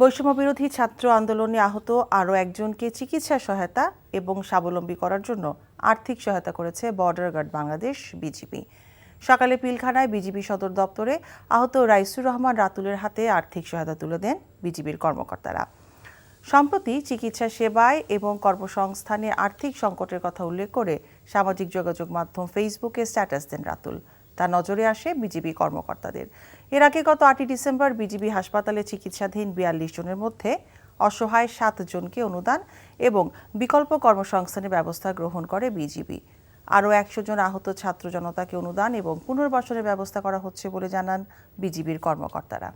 বৈষম্য বিরোধী ছাত্র আন্দোলনে আহত আরও একজনকে চিকিৎসা সহায়তা এবং স্বাবলম্বী করার জন্য আর্থিক সহায়তা করেছে বর্ডার গার্ড বাংলাদেশ বিজিবি। সকালে পিলখানায় বিজিবি সদর দপ্তরে আহত রাইসুর রহমান রাতুলের হাতে আর্থিক সহায়তা তুলে দেন বিজিবির কর্মকর্তারা। সম্প্রতি চিকিৎসা সেবায় এবং কর্মসংস্থানে আর্থিক সংকটের কথা উল্লেখ করে সামাজিক যোগাযোগ মাধ্যম ফেসবুকে স্ট্যাটাস দেন রাতুল। তার নজরে আসে বিজিবি কর্মকর্তাদের। এর আগে গত 8 ডিসেম্বর বিজিবি হাসপাতালে চিকিৎসাধীন 42 জনের মধ্যে অসহায় 7 জনকে অনুদান এবং বিকল্প কর্মসংস্থানের ব্যবস্থা গ্রহণ করে বিজিবি। আরও 100 জন আহত ছাত্র জনতাকে অনুদান এবং পুনর্বাসনের ব্যবস্থা করা হচ্ছে বলে জানান বিজিবির কর্মকর্তারা।